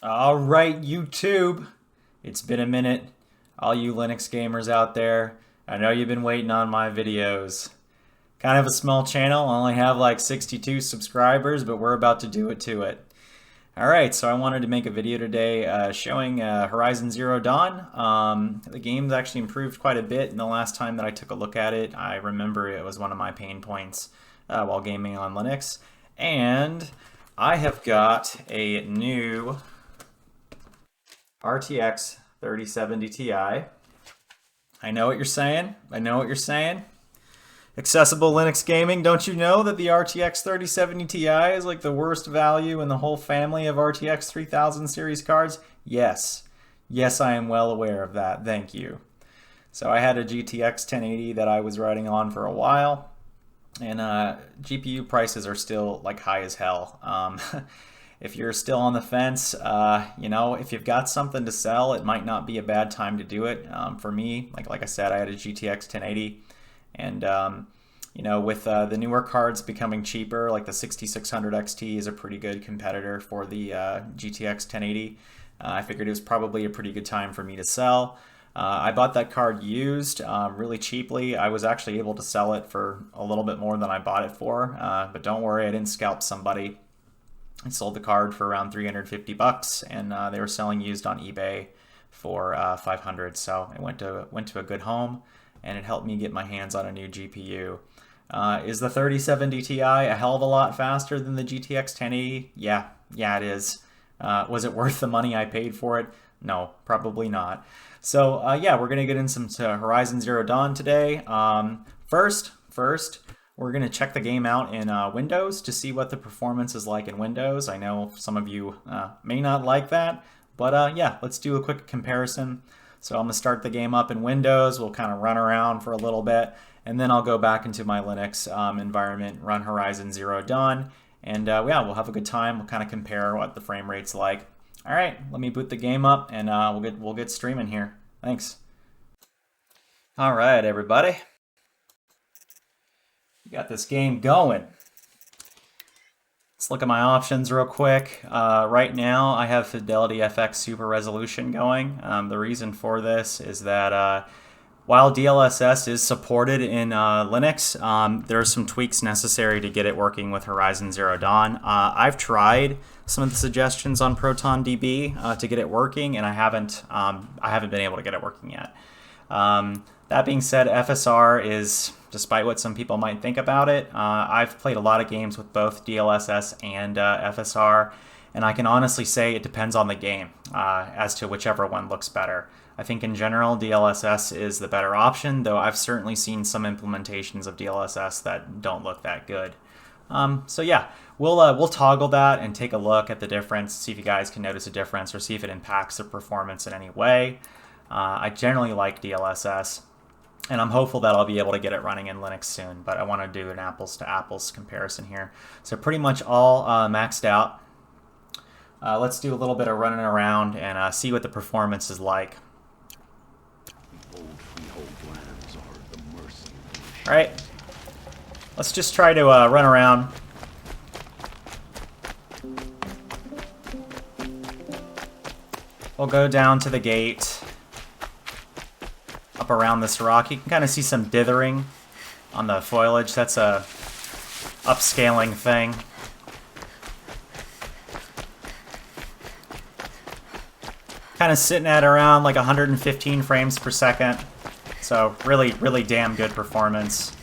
All right, YouTube. It's been a minute. All you Linux gamers out there, I know you've been waiting on my videos. Kind of a small channel, I only have like 62 subscribers, but we're about to do it to it. Alright, so I wanted to make a video today showing Horizon Zero Dawn. The game's actually improved quite a bit in the last time that I took a look at it. I remember it was one of my pain points while gaming on Linux. And I have got a new RTX 3070 Ti. I know what you're saying. I know what you're saying. Accessible Linux gaming, don't you know that the RTX 3070 Ti is like the worst value in the whole family of RTX 3000 series cards? Yes. Yes, I am well aware of that. Thank you. So I had a GTX 1080 that I was riding on for a while, and GPU prices are still like high as hell. If you're still on the fence, you know, if you've got something to sell, it might not be a bad time to do it. For me, like I said, I had a GTX 1080, and you know, with the newer cards becoming cheaper, like the 6600 XT is a pretty good competitor for the GTX 1080. I figured it was probably a pretty good time for me to sell. I bought that card used really cheaply. I was actually able to sell it for a little bit more than I bought it for, but don't worry, I didn't scalp somebody. I sold the card for around 350 bucks, and they were selling used on eBay for 500. So it went to a good home, and it helped me get my hands on a new GPU. Is the 3070 Ti a hell of a lot faster than the GTX 1080? Yeah, it is. Was it worth the money I paid for it? No, probably not. So yeah, we're gonna get in some Horizon Zero Dawn today. First, we're going to check the game out in Windows to see what the performance is like in Windows. I know some of you may not like that, but yeah, let's do a quick comparison. So I'm going to start the game up in Windows. We'll kind of run around for a little bit, and then I'll go back into my Linux environment, run Horizon Zero Dawn, and yeah, we'll have a good time. We'll kind of compare what the frame rate's like. All right, let me boot the game up, and we'll get streaming here. Thanks. All right, everybody. Got this game going. Let's look at my options real quick. Right now I have Fidelity FX Super Resolution going. The reason for this is that while DLSS is supported in Linux, there are some tweaks necessary to get it working with Horizon Zero Dawn. I've tried some of the suggestions on Proton DB to get it working, and I haven't been able to get it working yet. That being said, FSR is, despite what some people might think about it, I've played a lot of games with both DLSS and FSR, and I can honestly say it depends on the game as to whichever one looks better. I think in general DLSS is the better option, though I've certainly seen some implementations of DLSS that don't look that good. So yeah, we'll toggle that and take a look at the difference, see if you guys can notice a difference or see if it impacts the performance in any way. I generally like DLSS, and I'm hopeful that I'll be able to get it running in Linux soon, but I want to do an apples to apples comparison here. So pretty much all maxed out. Let's do a little bit of running around and see what the performance is like. All right, let's just try to run around. We'll go down to the gate. Up around this rock, you can kind of see some dithering on the foliage. That's a upscaling thing. Kind of sitting at around like 115 frames per second. So really damn good performance.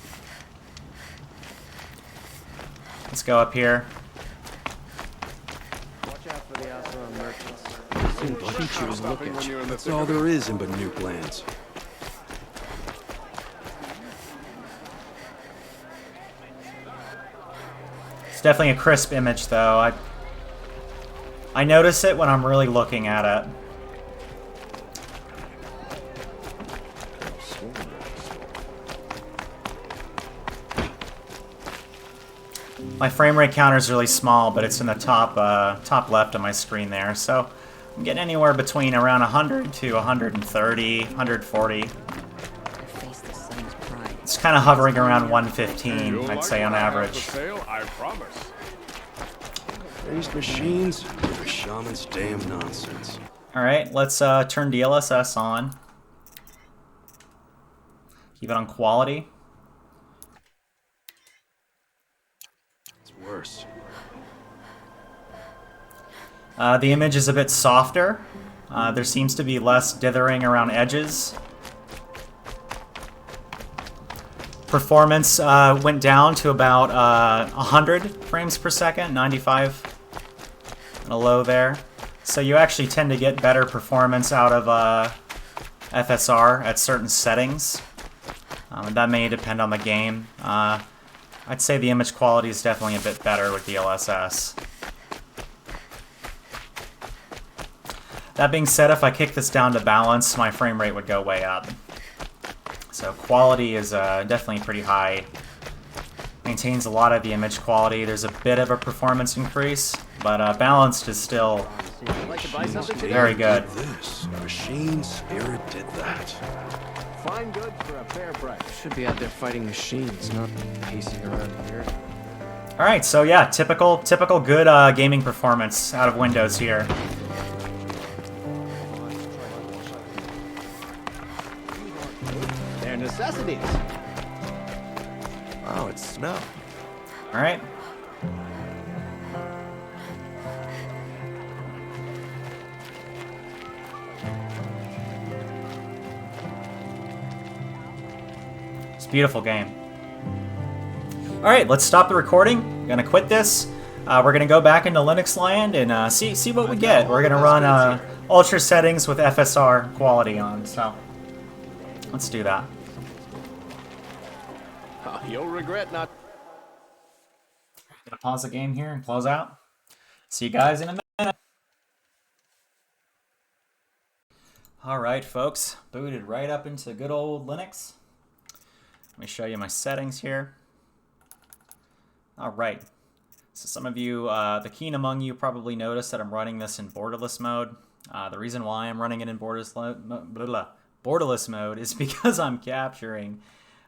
Let's go up here. Watch out for the Asura merchants. Seems like teachers look at you. That's all there is in Nuke lands. It's definitely a crisp image, though. I notice it when I'm really looking at it. My frame rate counter is really small, but it's in the top left of my screen there. So I'm getting anywhere between around 100 to 130, 140. It's kind of hovering around 115, I'd say, on average. Raised machines? They're shaman's damn nonsense. Alright, let's turn DLSS on. Keep it on quality. It's worse. The image is a bit softer. There seems to be less dithering around edges. Performance went down to about 100 frames per second, 95 and a low there. So you actually tend to get better performance out of FSR at certain settings. And that may depend on the game. I'd say the image quality is definitely a bit better with DLSS. That being said, if I kick this down to balance, my frame rate would go way up. So quality is definitely pretty high. Maintains a lot of the image quality. There's a bit of a performance increase, but balanced is still very good. This machine spirit did that. Fine goods for a fair price. Should be out there fighting machines, not pacing around here. All right, so yeah, typical good gaming performance out of Windows here. They're necessities. Oh, it's snow. All right. It's a beautiful game. All right, let's stop the recording. I'm gonna quit this. We're gonna go back into Linux land and see what we get. We're gonna run ultra settings with FSR quality on. So let's do that. Oh, you'll regret not. Gonna pause the game here and close out. See you guys in a minute. All right, folks, booted right up into good old Linux. Let me show you my settings here. All right, so some of you, the keen among you, probably noticed that I'm running this in borderless mode. The reason why I'm running it in borderless mode is because I'm capturing.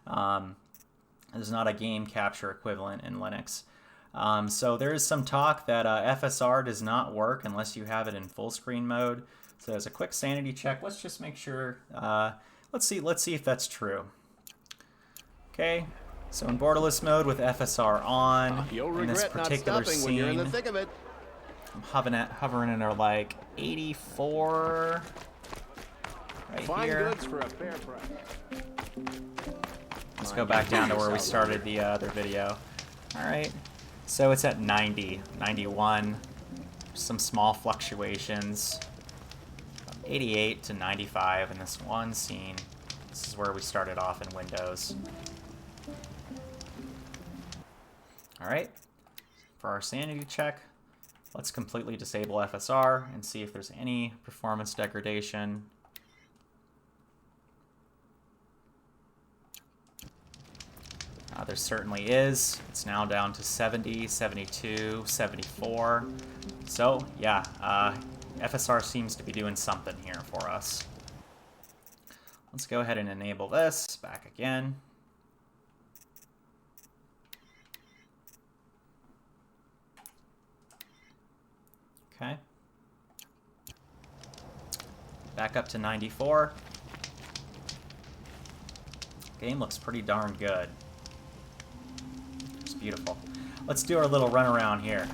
There's not a game capture equivalent in Linux. So there is some talk that FSR does not work unless you have it in full screen mode. So as a quick sanity check, let's just make sure. Let's see if that's true. Okay, so in borderless mode with FSR on, You'll in this regret not particular stopping when you're in the scene, thick of it. I'm hovering in there like 84 right Fine here. goods for a fair price. Let's go back down to where we started the other video. All right, so it's at 90, 91, some small fluctuations, 88 to 95 in this one scene. This is where we started off in Windows. All right, for our sanity check, let's completely disable FSR and see if there's any performance degradation. There certainly is. It's now down to 70, 72, 74. So yeah, FSR seems to be doing something here for us. Let's go ahead and enable this back again. Okay. Back up to 94. Game looks pretty darn good. It's beautiful. Let's do our little run around here.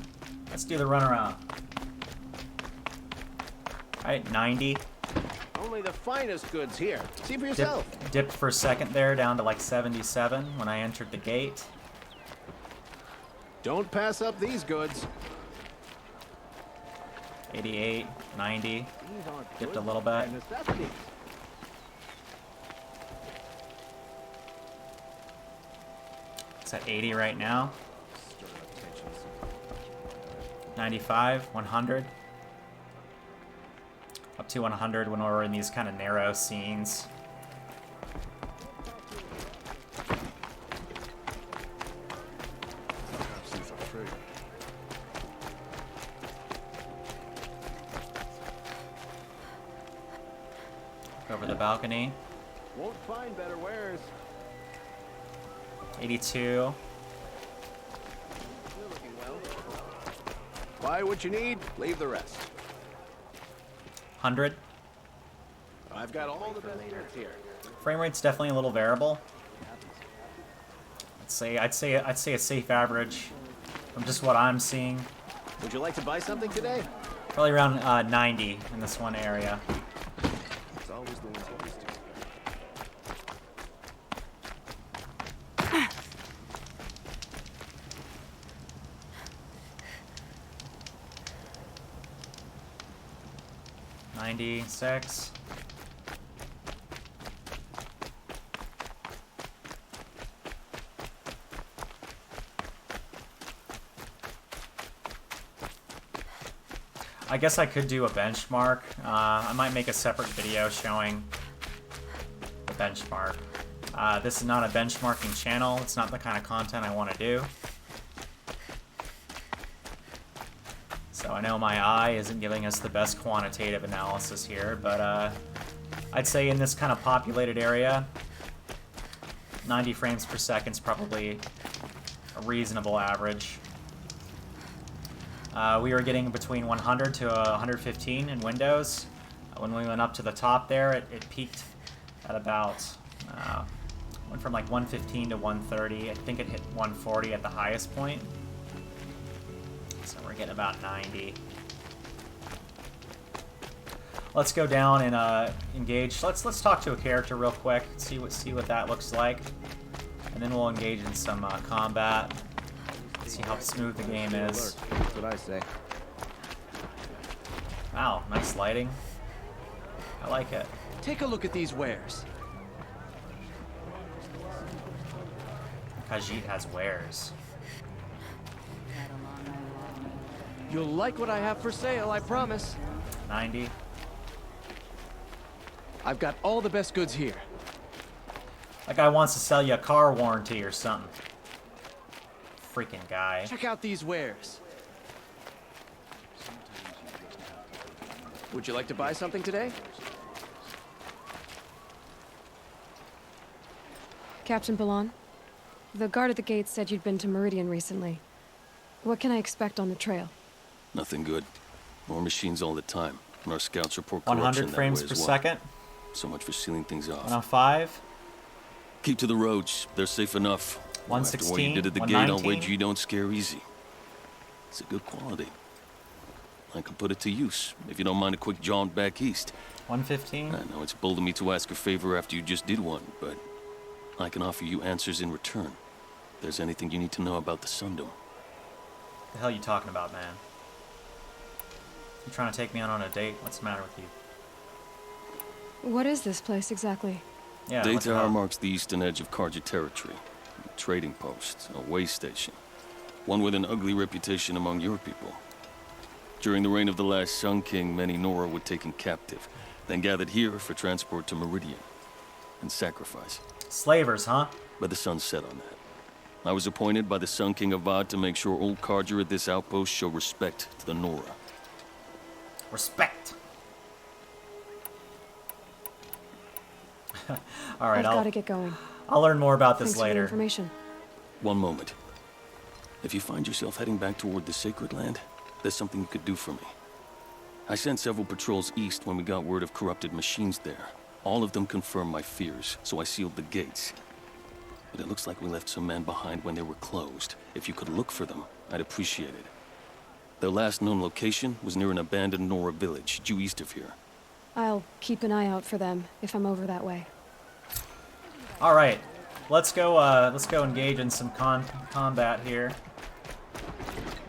Let's do the run around. Alright, 90. Only the finest goods here. See for yourself. Dipped for a second there down to like 77 when I entered the gate. Don't pass up these goods. 88, 90. These aren't Dipped goods, a little bit. they're necessities. It's at 80 right now. 95, 100. Up to 100 when we're in these kind of narrow scenes. Over the balcony. Won't find better wares. 82. You're looking well. Buy what you need, leave the rest. 100. I've got all the best goods here. Frame rate's definitely a little variable. I'd say a safe average from just what I'm seeing. Would you like to buy something today? Probably around 90 in this one area. It's always the ones who used to. 96. I guess I could do a benchmark. I might make a separate video showing the benchmark. This is not a benchmarking channel. It's not the kind of content I want to do. So I know my eye isn't giving us the best quantitative analysis here, but I'd say in this kind of populated area, 90 frames per second is probably a reasonable average. We were getting between 100 to 115 in Windows. When we went up to the top there, it peaked at about, went from like 115 to 130. I think it hit 140 at the highest point. So we're getting about 90. Let's go down and engage. Let's talk to a character real quick. See what that looks like, and then we'll engage in some combat. See how smooth the game is. That's what I say. Wow, nice lighting. I like it. Take a look at these wares. Khajiit has wares. You'll like what I have for sale, I promise. 90. I've got all the best goods here. That guy wants to sell you a car warranty or something. Freaking guy. Check out these wares. Would you like to buy something today? Captain Balan, the guard at the gate said you'd been to Meridian recently. What can I expect on the trail? Nothing good. More machines all the time. And our scouts report corruption 100 that frames way per as well. second. So much for sealing things off. 105. Keep to the roads. They're safe enough. After what 116. you did at the gate, I'll 119. wager you don't scare easy. It's a good quality. I can put it to use, if you don't mind a quick jaunt back east. 115. I know it's bold of me to ask a favor after you just did one, but I can offer you answers in return. If there's anything you need to know about the Sundom. The hell you talking about, man? You trying to take me out on a date? What's the matter with you? What is this place exactly? Yeah. Day what's it Tower about? marks the eastern edge of Karja territory. A trading post, a way station. One with an ugly reputation among your people. During the reign of the last Sun King, many Nora were taken captive, then gathered here for transport to Meridian and sacrifice. Slavers, huh? But the sun set on that. I was appointed by the Sun King Avad to make sure old Karja at this outpost show respect to the Nora. Respect. All right, I've got to get going. I'll learn more about this Thanks for the later. information. One moment. If you find yourself heading back toward the Sacred Land, there's something you could do for me. I sent several patrols east when we got word of corrupted machines there. All of them confirmed my fears, so I sealed the gates. But it looks like we left some men behind when they were closed. If you could look for them, I'd appreciate it. Their last known location was near an abandoned Nora village, due east of here. I'll keep an eye out for them if I'm over that way. All right, let's go engage in some combat here.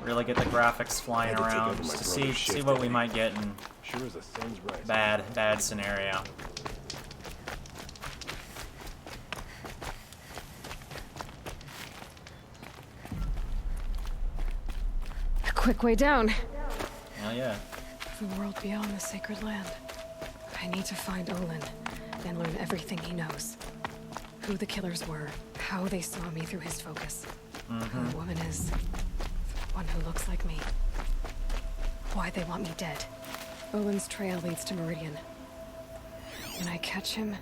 Really get the graphics flying Had to take around over my just to brother's see shift what we today. might get in Sure as the sun's rising. bad scenario. A quick way down. Hell yeah. The world beyond the sacred land. I need to find Olin and learn everything he knows. Who the killers were, how they saw me through his focus. Who the woman is. One who looks like me. Why they want me dead. Olin's trail leads to Meridian. When I catch him,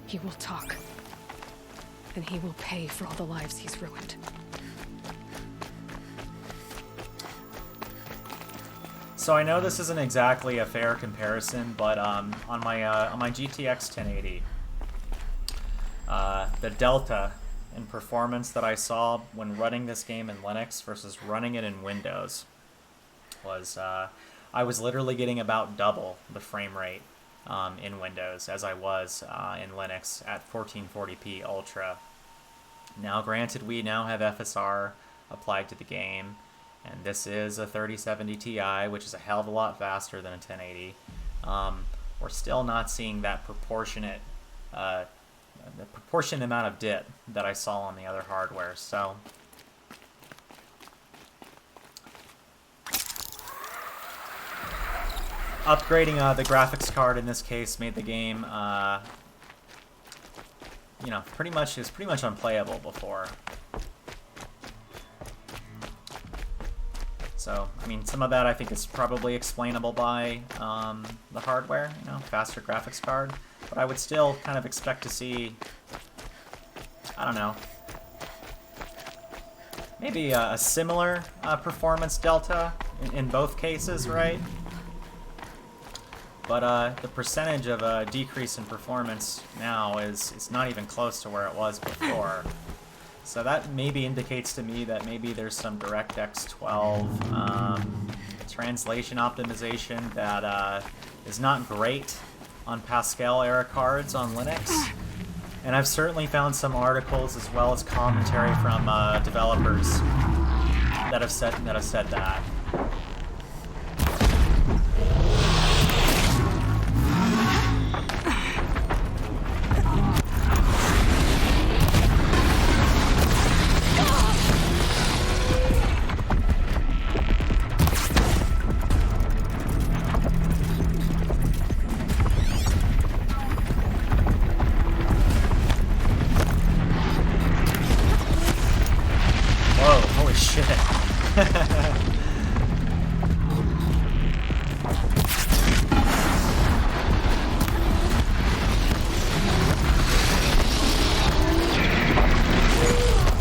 he will talk. And he will pay for all the lives he's ruined. So I know this isn't exactly a fair comparison, but on my GTX 1080, the delta in performance that I saw when running this game in Linux versus running it in Windows was I was literally getting about double the frame rate in Windows as I was in Linux at 1440p Ultra. Now, granted, we now have FSR applied to the game, and this is a 3070 Ti, which is a hell of a lot faster than a 1080. We're still not seeing that proportionate amount of dip that I saw on the other hardware. So upgrading the graphics card in this case made the game, you know, pretty much unplayable before. So, I mean, some of that I think is probably explainable by the hardware, you know, faster graphics card. But I would still kind of expect to see, I don't know, maybe a similar performance delta in both cases, right? But the percentage of a decrease in performance now is not even close to where it was before. So that maybe indicates to me that maybe there's some DirectX 12 translation optimization that is not great on Pascal era cards on Linux. And I've certainly found some articles as well as commentary from developers that have said that.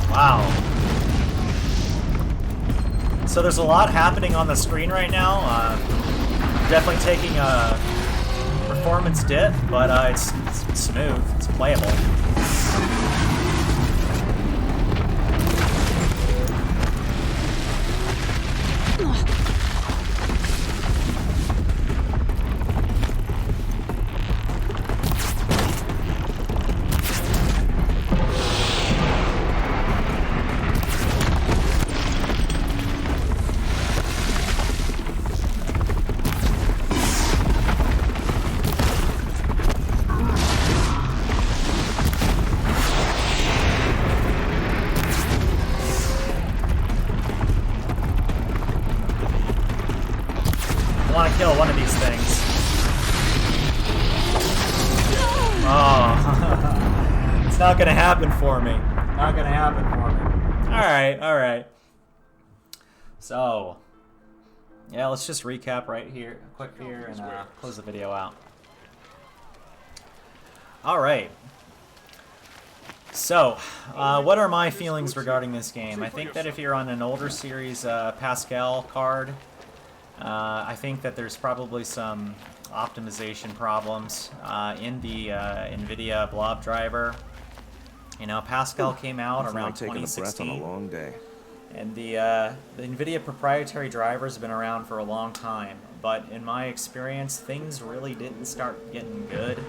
Wow. So there's a lot happening on the screen right now. Definitely taking a performance dip, but it's smooth. It's playable. I want to kill one of these things. Oh, it's not gonna happen for me. Not gonna happen for me. All right. So, yeah, let's just recap right here, quick here, and close the video out. All right. So, what are my feelings regarding this game? I think that if you're on an older series Pascal card, I think that there's probably some optimization problems in the Nvidia blob driver. You know, Pascal came out around 2016. On a long day. And the Nvidia proprietary drivers have been around for a long time, but in my experience, things really didn't start getting good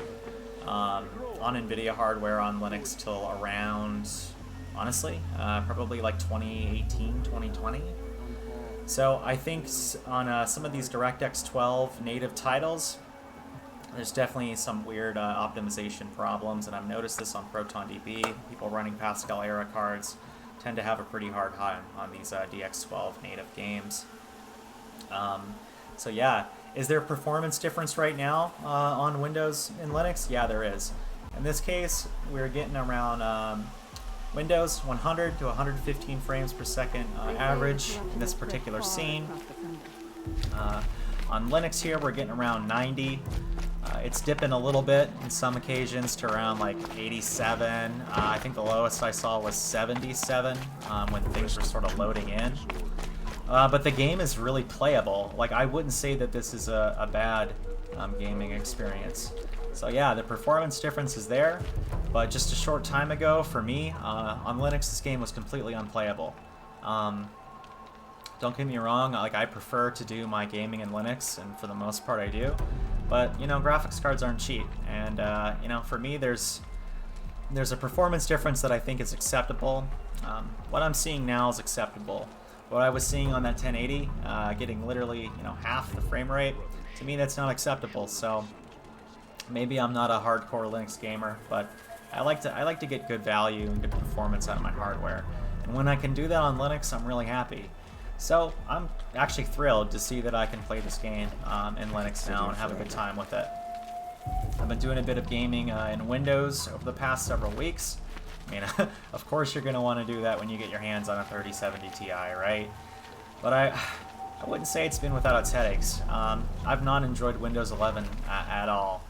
on Nvidia hardware on Linux till around, honestly, probably like 2018, 2020. So I think on some of these DirectX 12 native titles, there's definitely some weird optimization problems, and I've noticed this on Proton DB. People running Pascal era cards tend to have a pretty hard time on these DX12 native games. So yeah, is there a performance difference right now on Windows and Linux? Yeah, there is. In this case, we're getting around Windows 100 to 115 frames per second average in this particular scene. On Linux here, we're getting around 90. It's dipping a little bit in some occasions to around like 87. I think the lowest I saw was 77 when things were sort of loading in. But the game is really playable. Like, I wouldn't say that this is a bad gaming experience. So yeah, the performance difference is there, but just a short time ago, for me, on Linux, this game was completely unplayable. Don't get me wrong, like, I prefer to do my gaming in Linux, and for the most part I do. But, you know, graphics cards aren't cheap, and, you know, for me, there's a performance difference that I think is acceptable. What I'm seeing now is acceptable. What I was seeing on that 1080, getting literally, you know, half the frame rate, to me that's not acceptable. So maybe I'm not a hardcore Linux gamer, but I like to get good value and good performance out of my hardware. And when I can do that on Linux, I'm really happy. So I'm actually thrilled to see that I can play this game in Linux now and have a good time with it. I've been doing a bit of gaming in Windows over the past several weeks. I mean, of course you're going to want to do that when you get your hands on a 3070 Ti, right? But I wouldn't say it's been without its headaches. I've not enjoyed Windows 11 at all.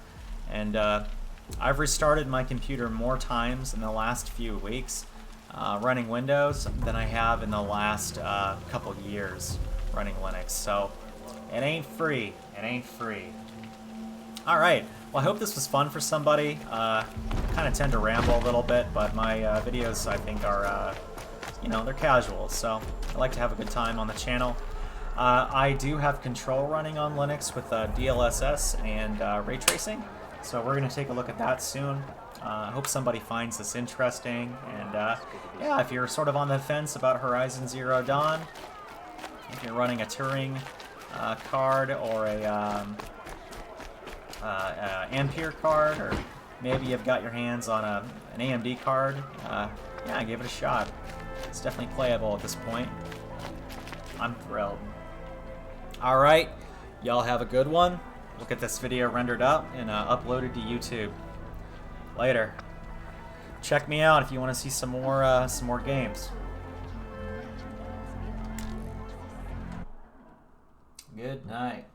And I've restarted my computer more times in the last few weeks running Windows than I have in the last couple years running Linux. So it ain't free. It ain't free. All right. Well, I hope this was fun for somebody. I kind of tend to ramble a little bit, but my videos, I think, are, you know, they're casual. So I like to have a good time on the channel. I do have Control running on Linux with DLSS and ray tracing. So we're going to take a look at that soon. I hope somebody finds this interesting. And yeah, if you're sort of on the fence about Horizon Zero Dawn, if you're running a Turing card or a Ampere card, or maybe you've got your hands on an AMD card, yeah, give it a shot. It's definitely playable at this point. I'm thrilled. Alright, y'all have a good one. We'll get this video rendered up and uploaded to YouTube. Later. Check me out if you want to see some more games. Good night.